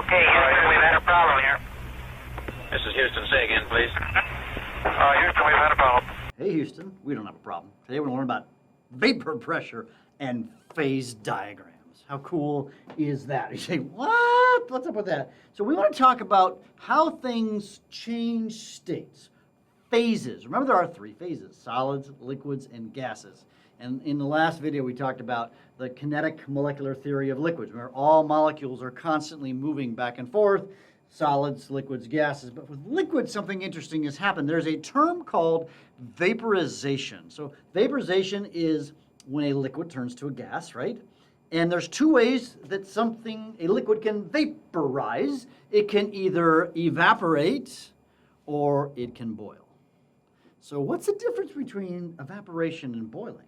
Okay, Houston, we've had a problem here. This is Houston. Say again, please. Houston, we've had a problem. Hey Houston, we don't have a problem. Today we're going to learn about vapor pressure and phase diagrams. How cool is that? You say, what? What's up with that? So we want to talk about how things change states, phases. Remember there are three phases: solids, liquids, and gases. And in the last video we talked about the kinetic molecular theory of liquids, where all molecules are constantly moving back and forth, solids, liquids, gases. But with liquids, something interesting has happened. There's a term called vaporization. So vaporization is when a liquid turns to a gas, right? And there's two ways that a liquid can vaporize. It can either evaporate or it can boil. So what's the difference between evaporation and boiling?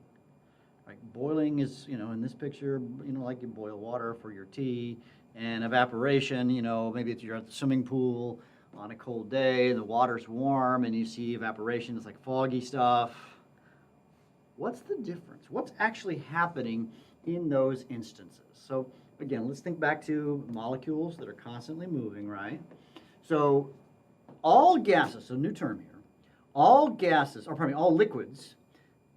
Right, boiling is, in this picture, like you boil water for your tea. And evaporation, maybe if you're at the swimming pool on a cold day, the water's warm and you see evaporation, it's like foggy stuff. What's the difference? What's actually happening in those instances? So again, let's think back to molecules that are constantly moving, right? So all gases, so new term here, all liquids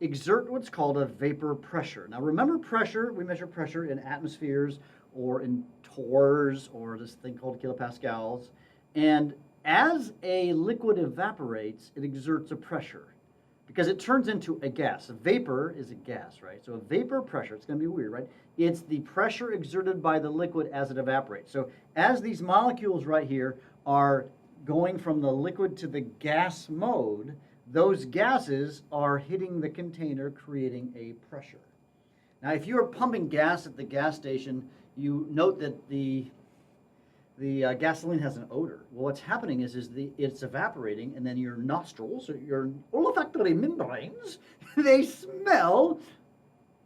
exert what's called a vapor pressure. Now remember pressure, we measure pressure in atmospheres or in torrs or this thing called kilopascals. And as a liquid evaporates, it exerts a pressure because it turns into a gas. A vapor is a gas, right? So a vapor pressure, it's going to be weird, right? It's the pressure exerted by the liquid as it evaporates. So as these molecules right here are going from the liquid to the gas mode, those gases are hitting the container, creating a pressure. Now, if you're pumping gas at the gas station, you note that the gasoline has an odor. Well, what's happening is it's evaporating, and then your nostrils, or your olfactory membranes, they smell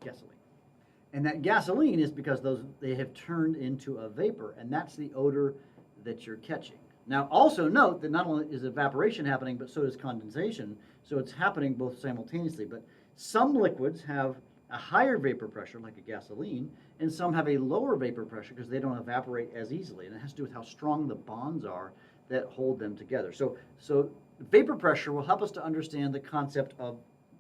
gasoline. And that gasoline is because they have turned into a vapor, and that's the odor that you're catching. Now, also note that not only is evaporation happening, but so is condensation. So it's happening both simultaneously. But some liquids have a higher vapor pressure, like a gasoline, and some have a lower vapor pressure because they don't evaporate as easily. And it has to do with how strong the bonds are that hold them together. So vapor pressure will help us to understand the concept of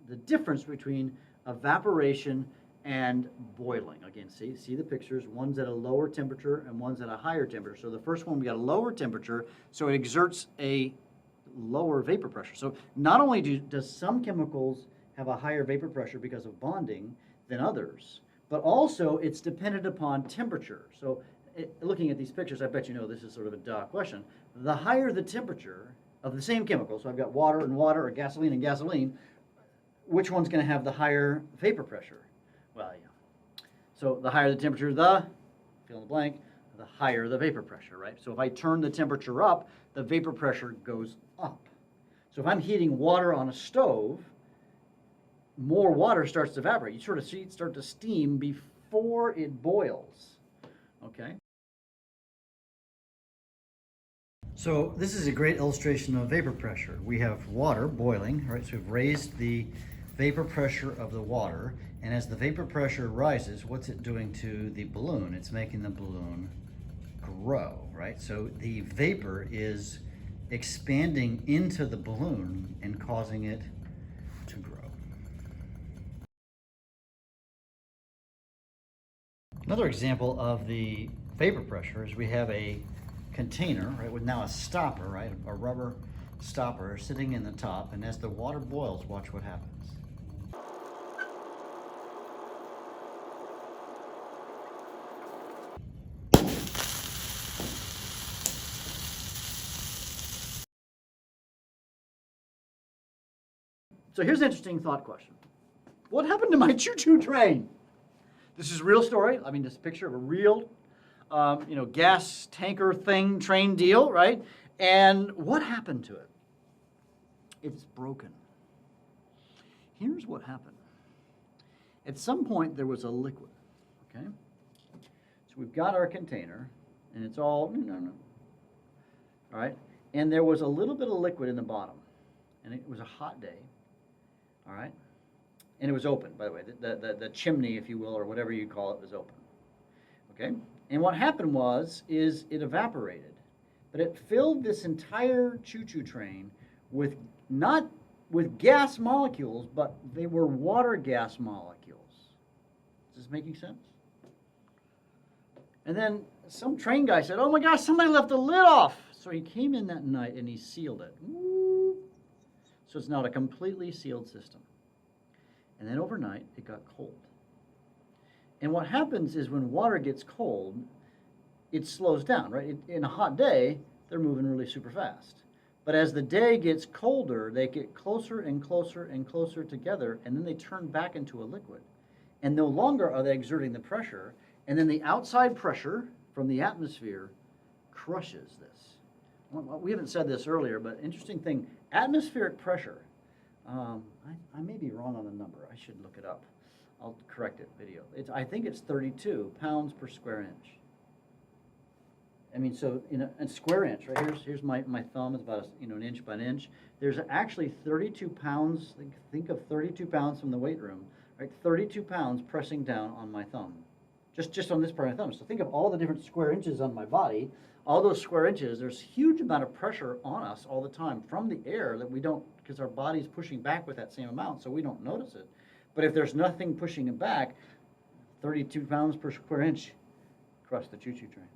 the difference between evaporation and boiling. Again, see the pictures. One's at a lower temperature and one's at a higher temperature. So the first one, we got a lower temperature, so it exerts a lower vapor pressure. So not only does some chemicals have a higher vapor pressure because of bonding than others, but also it's dependent upon temperature. So looking at these pictures, I bet you know this is sort of a duh question. The higher the temperature of the same chemical, so I've got water and water, or gasoline and gasoline, which one's going to have the higher vapor pressure? Well, yeah. So the higher the temperature, fill in the blank, the higher the vapor pressure, right? So if I turn the temperature up, the vapor pressure goes up. So if I'm heating water on a stove, more water starts to evaporate. You sort of see it start to steam before it boils, okay? So this is a great illustration of vapor pressure. We have water boiling, right? So we've raised the vapor pressure of the water, and as the vapor pressure rises, what's it doing to the balloon? It's making the balloon grow, right? So the vapor is expanding into the balloon and causing it to grow. Another example of the vapor pressure is we have a container, right, with now a stopper, right, a rubber stopper sitting in the top, and as the water boils, watch what happens. So here's an interesting thought question. What happened to my choo-choo train? This is a real story. I mean, this picture of a real, gas tanker train deal, right? And what happened to it? It's broken. Here's what happened. At some point, there was a liquid, okay? So we've got our container, and it's all, all right? And there was a little bit of liquid in the bottom, and it was a hot day, all right? And it was open, by the way. The chimney, if you will, or whatever you call it, was open. Okay? And what happened is it evaporated. But it filled this entire choo-choo train with not with gas molecules, but they were water gas molecules. Is this making sense? And then some train guy said, "Oh my gosh, somebody left the lid off." So he came in that night and he sealed it. Woo. So it's now a completely sealed system. And then overnight, it got cold. And what happens is when water gets cold, it slows down, right? In a hot day, they're moving really super fast. But as the day gets colder, they get closer and closer and closer together, and then they turn back into a liquid. And no longer are they exerting the pressure, and then the outside pressure from the atmosphere crushes this. Well, we haven't said this earlier, but interesting thing, atmospheric pressure, I may be wrong on the number. I should look it up. I'll correct it video. I think it's 32 pounds per square inch. I mean, so in a square inch, right? Here's my thumb. It's about an inch by an inch. There's actually 32 pounds. Think of 32 pounds from the weight room, right? 32 pounds pressing down on my thumb, just on this part of my thumb. So think of all the different square inches on my body. All those square inches. There's huge amount of pressure on us all the time from the air that we don't, because our body's pushing back with that same amount, so we don't notice it. But if there's nothing pushing it back, 32 pounds per square inch, crush the choo-choo train.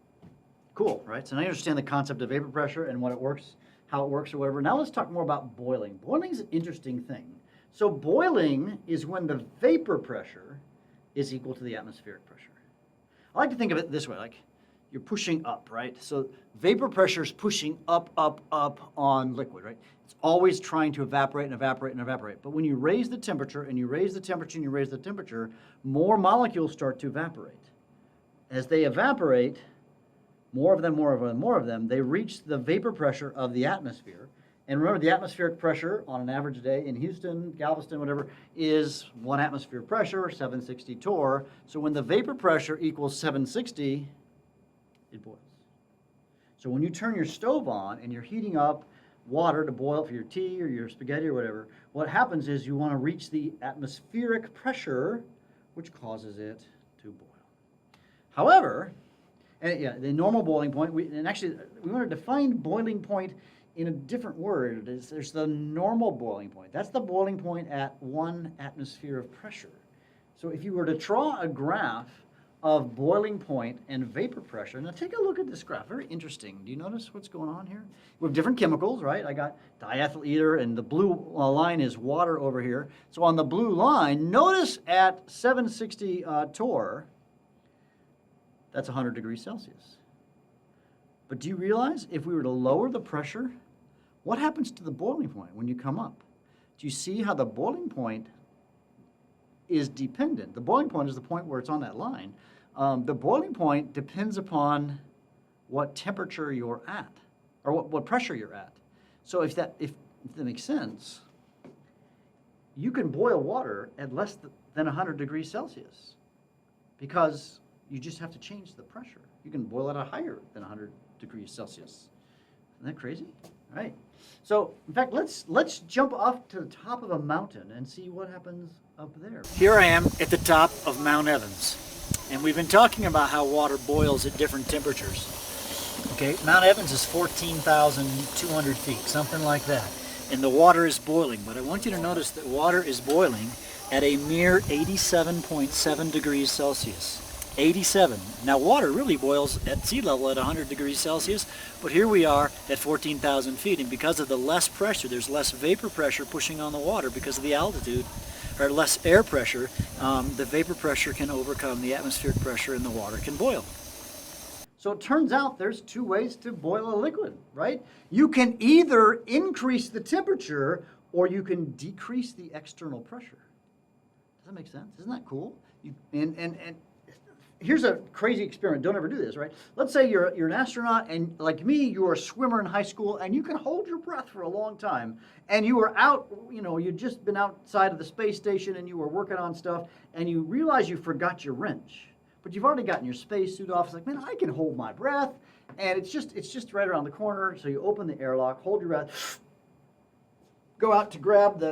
Cool, right? So now you understand the concept of vapor pressure and what it works, how it works or whatever. Now let's talk more about boiling. Boiling is an interesting thing. So boiling is when the vapor pressure is equal to the atmospheric pressure. I like to think of it this way, like you're pushing up, right? So vapor pressure is pushing up, up, up on liquid, right? It's always trying to evaporate and evaporate and evaporate. But when you raise the temperature and you raise the temperature and you raise the temperature, more molecules start to evaporate. As they evaporate, more of them, they reach the vapor pressure of the atmosphere. And remember, the atmospheric pressure on an average day in Houston, Galveston, whatever, is 1 atmosphere pressure, 760 torr. So when the vapor pressure equals 760, it boils. So when you turn your stove on and you're heating up water to boil for your tea or your spaghetti or whatever, what happens is you want to reach the atmospheric pressure, which causes it to boil. However, the normal boiling point, we want to define boiling point in a different word. There's the normal boiling point. That's the boiling point at 1 atmosphere of pressure. So if you were to draw a graph of boiling point and vapor pressure, now take a look at this graph. Very interesting. Do you notice what's going on here? We have different chemicals, right? I got diethyl ether, and the blue line is water over here. So on the blue line, notice at 760 torr, that's 100 degrees Celsius. But do you realize if we were to lower the pressure, what happens to the boiling point when you come up? Do you see how the boiling point is dependent? The boiling point is the point where it's on that line. The boiling point depends upon what temperature you're at, or what pressure you're at. So if that makes sense, you can boil water at less than 100 degrees Celsius because you just have to change the pressure. You can boil it at higher than 100 degrees Celsius. Isn't that crazy? All right. So, in fact, let's jump off to the top of a mountain and see what happens up there. Here I am at the top of Mount Evans. And we've been talking about how water boils at different temperatures. Okay, Mount Evans is 14,200 feet, something like that. And the water is boiling. But I want you to notice that water is boiling at a mere 87.7 degrees Celsius. 87. Now water really boils at sea level at 100 degrees Celsius, but here we are at 14,000 feet, and because of the less pressure, there's less vapor pressure pushing on the water because of the altitude, or less air pressure, the vapor pressure can overcome the atmospheric pressure and the water can boil. So it turns out there's 2 ways to boil a liquid, right? You can either increase the temperature or you can decrease the external pressure. Does that make sense? Isn't that cool? And here's a crazy experiment. Don't ever do this, right? Let's say you're an astronaut, and like me, you're a swimmer in high school, and you can hold your breath for a long time. And you were out, you'd just been outside of the space station, and you were working on stuff, and you realize you forgot your wrench. But you've already gotten your spacesuit off. It's like, man, I can hold my breath, and it's just right around the corner. So you open the airlock, hold your breath, go out to grab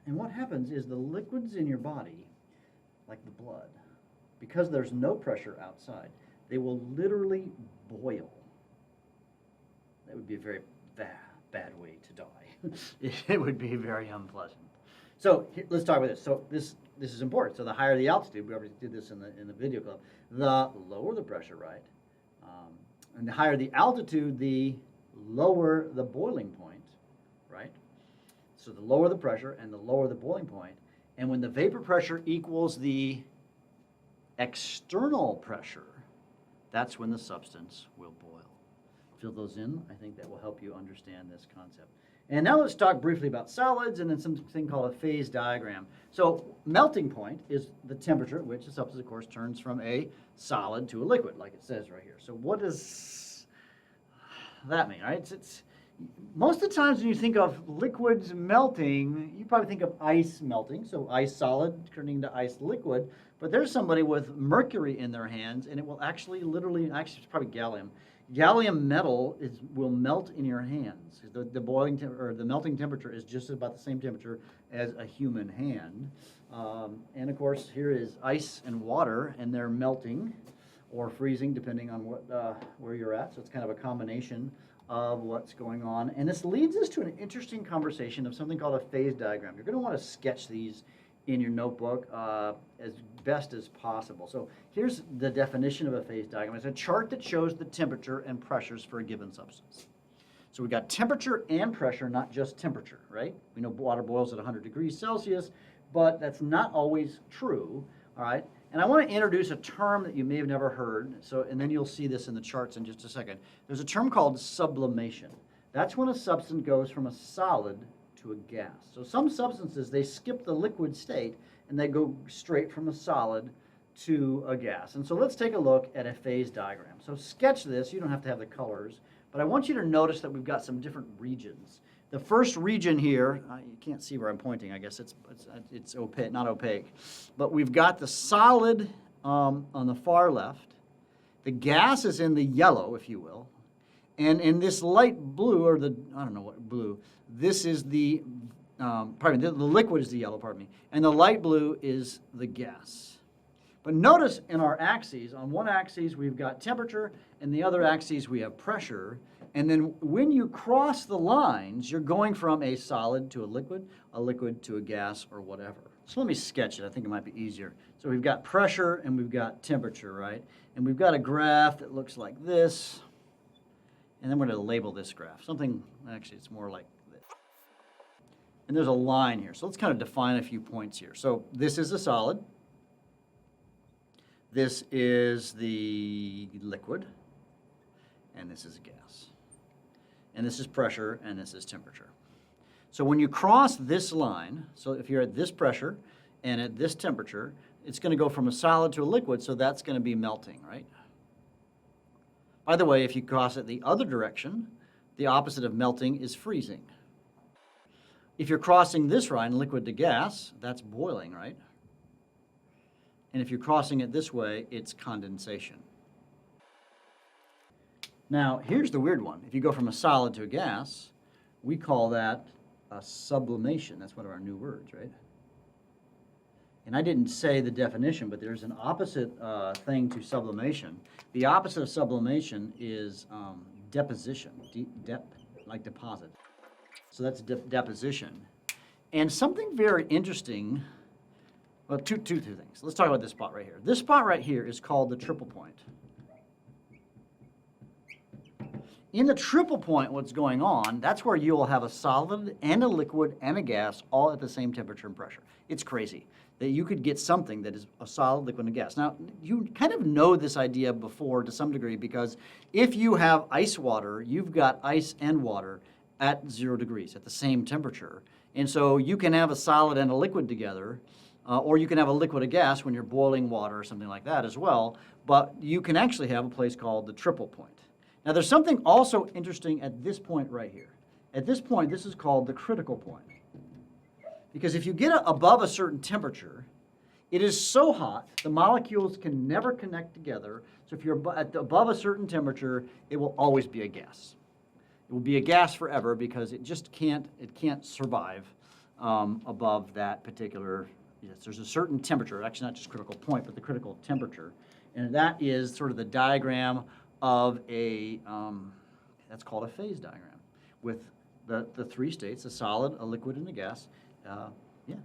and what happens is the liquids in your body, like the blood, because there's no pressure outside, they will literally boil. That would be a very bad way to die. It would be very unpleasant. So let's talk about this. So this is important. So the higher the altitude, we already did this in the video club, the lower the pressure, right? And the higher the altitude, the lower the boiling point, right? So the lower the pressure and the lower the boiling point. And when the vapor pressure equals the external pressure, that's when the substance will boil. Fill those in. I think that will help you understand this concept. And now let's talk briefly about solids and then something called a phase diagram. So melting point is the temperature at which the substance, of course, turns from a solid to a liquid, like it says right here. So what does that mean, right? It's most of the times when you think of liquids melting, you probably think of ice melting, so ice solid turning to ice liquid. But there's somebody with mercury in their hands, and it will actually it's probably gallium. Gallium metal will melt in your hands. The boiling or the melting temperature is just about the same temperature as a human hand. And of course, here is ice and water, and they're melting or freezing depending on where you're at. So it's kind of a combination of what's going on. And this leads us to an interesting conversation of something called a phase diagram. You're going to want to sketch these in your notebook as best as possible. So here's the definition of a phase diagram. It's a chart that shows the temperature and pressures for a given substance. So we've got temperature and pressure, not just temperature, right? We know water boils at 100 degrees Celsius, but that's not always true, all right? And I want to introduce a term that you may have never heard, and then you'll see this in the charts in just a second. There's a term called sublimation. That's when a substance goes from a solid to a gas. So some substances, they skip the liquid state and they go straight from a solid to a gas. And so let's take a look at a phase diagram. So sketch this. You don't have to have the colors, but I want you to notice that we've got some different regions. The first region here, you can't see where I'm pointing. I guess it's opaque, not opaque, but we've got the solid on the far left. The gas is in the yellow, if you will. And in this light blue, or I don't know what blue, this is the liquid is the yellow, pardon me. And the light blue is the gas. But notice in our axes, on one axis we've got temperature, and the other axis we have pressure. And then when you cross the lines, you're going from a solid to a liquid to a gas, or whatever. So let me sketch it. I think it might be easier. So we've got pressure and we've got temperature, right? And we've got a graph that looks like this. And then we're going to label this graph. Actually, it's more like this. And there's a line here. So let's kind of define a few points here. So this is a solid. This is the liquid. And this is a gas. And this is pressure, and this is temperature. So when you cross this line, so if you're at this pressure and at this temperature, it's going to go from a solid to a liquid, so that's going to be melting, right? By the way, if you cross it the other direction, the opposite of melting is freezing. If you're crossing this line, liquid to gas, that's boiling, right? And if you're crossing it this way, it's condensation. Now, here's the weird one. If you go from a solid to a gas, we call that a sublimation. That's one of our new words, right? And I didn't say the definition, but there's an opposite thing to sublimation. The opposite of sublimation is deposition, like deposit. So that's deposition. And something very interesting, well, two things. Let's talk about this spot right here. This spot right here is called the triple point. In the triple point, what's going on, that's where you will have a solid and a liquid and a gas all at the same temperature and pressure. It's crazy that you could get something that is a solid, liquid, and a gas. Now, you kind of know this idea before to some degree, because if you have ice water, you've got ice and water at 0 degrees, at the same temperature. And so you can have a solid and a liquid together, or you can have a liquid and gas when you're boiling water or something like that as well. But you can actually have a place called the triple point. Now, there's something also interesting at this point right here. At this point, this is called the critical point. Because if you get above a certain temperature, it is so hot, the molecules can never connect together. So if you're above a certain temperature, it will always be a gas. It will be a gas forever because it just can't survive above that particular, yes, there's a certain temperature, actually not just critical point, but the critical temperature. And that is sort of the diagram of a, that's called a phase diagram, with the three states, a solid, a liquid, and a gas. Yeah.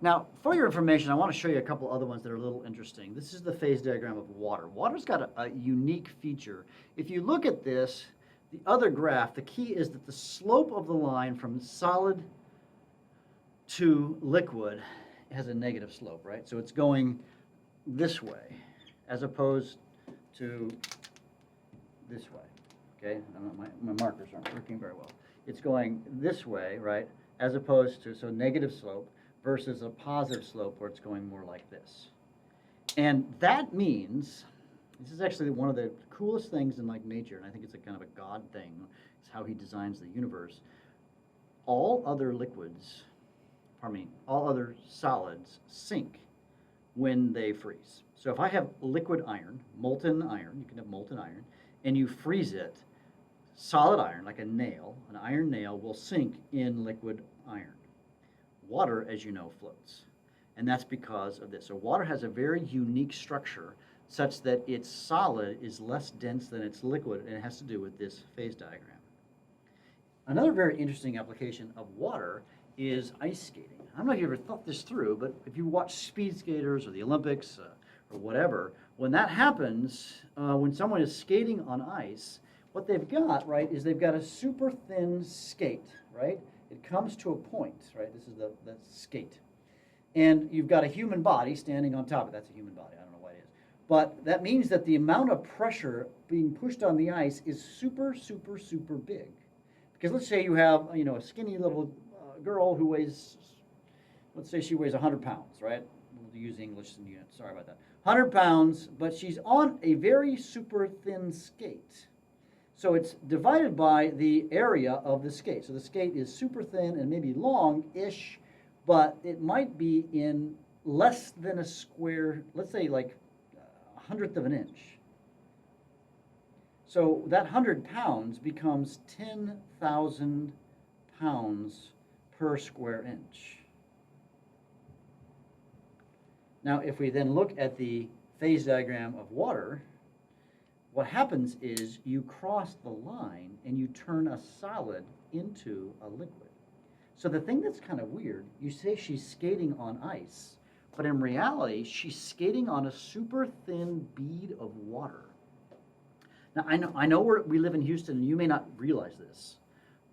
Now, for your information, I want to show you a couple other ones that are a little interesting. This is the phase diagram of water. Water's got a unique feature. If you look at this, the other graph, the key is that the slope of the line from solid to liquid has a negative slope, right? So it's going this way as opposed to this way, okay? My markers aren't working very well. It's going this way, right, as opposed to, so negative slope versus a positive slope where it's going more like this. And that means, this is actually one of the coolest things in like nature, and I think it's a kind of a God thing, it's how he designs the universe. All other liquids, all other solids sink when they freeze. So if I have liquid iron, molten iron, you can have molten iron, and you freeze it, solid iron, like a nail, an iron nail, will sink in liquid iron. Water, as you know, floats. And that's because of this. So water has a very unique structure such that its solid is less dense than its liquid, and it has to do with this phase diagram. Another very interesting application of water is ice skating. I don't know if you ever thought this through, but if you watch speed skaters or the Olympics or whatever, when that happens, when someone is skating on ice, what they've got, right, is they've got a super thin skate, right? It comes to a point, right? This is the skate. And you've got a human body standing on top of it. That's a human body. I don't know what it is. But that means that the amount of pressure being pushed on the ice is super, super, super big. Because let's say you have, a skinny little girl who weighs, let's say she weighs 100 pounds, right? We'll use English in units. Sorry about that. 100 pounds, but she's on a very super thin skate. So it's divided by the area of the skate. So the skate is super thin and maybe long-ish, but it might be in less than a square, let's say like a 100th of an inch. So that 100 pounds becomes 10,000 pounds per square inch. Now, if we then look at the phase diagram of water, what happens is you cross the line and you turn a solid into a liquid. So the thing that's kind of weird, you say she's skating on ice, but in reality, she's skating on a super thin bead of water. Now, I know we live in Houston, and you may not realize this,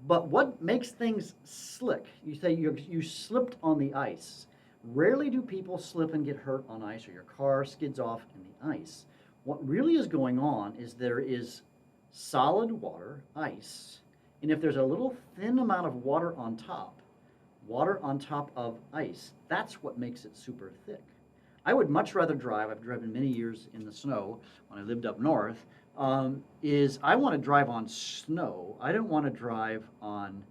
but what makes things slick, you say you slipped on the ice. Rarely do people slip and get hurt on ice, or your car skids off in the ice. What really is going on is there is solid water, ice, and if there's a little thin amount of water on top of ice, that's what makes it super thick. I would much rather drive, I've driven many years in the snow when I lived up north, I want to drive on snow. I don't want to drive on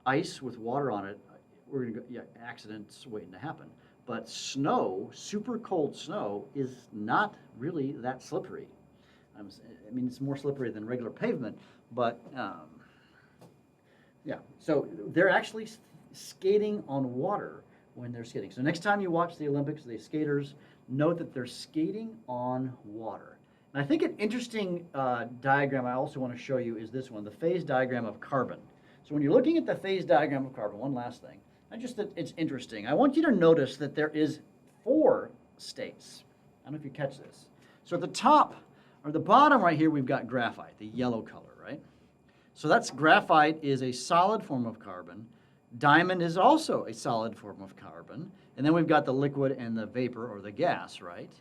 ice with water on it. We're going to go, accidents waiting to happen. But snow, super cold snow, is not really that slippery. It's more slippery than regular pavement, but so they're actually skating on water when they're skating. So next time you watch the Olympics, the skaters, note that they're skating on water. And I think an interesting diagram I also want to show you is this one, the phase diagram of carbon. So when you're looking at the phase diagram of carbon, one last thing, it's interesting. I want you to notice that there is 4 states. I don't know if you catch this. So at the top, or the bottom right here, we've got graphite, the yellow color, right? So that's graphite is a solid form of carbon. Diamond is also a solid form of carbon. And then we've got the liquid and the vapor or the gas, right?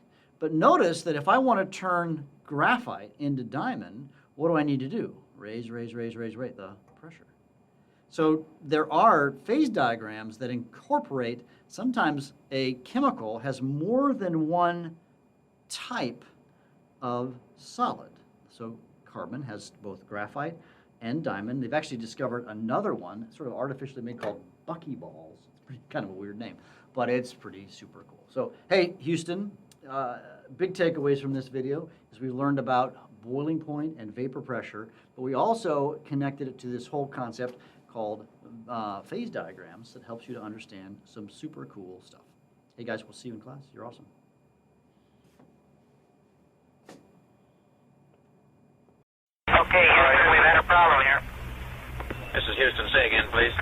But notice that if I want to turn graphite into diamond, what do I need to do? Raise the pressure. So there are phase diagrams that incorporate, sometimes a chemical has more than one type of solid. So carbon has both graphite and diamond. They've actually discovered another one, sort of artificially made, called buckyballs. It's kind of a weird name, but it's pretty super cool. So, hey, Houston, big takeaways from this video is we learned about boiling point and vapor pressure, but we also connected it to this whole concept called phase diagrams that helps you to understand some super cool stuff. Hey guys, we'll see you in class. You're awesome. Hey, Houston, we've had a problem here. This is Houston. Say again, please.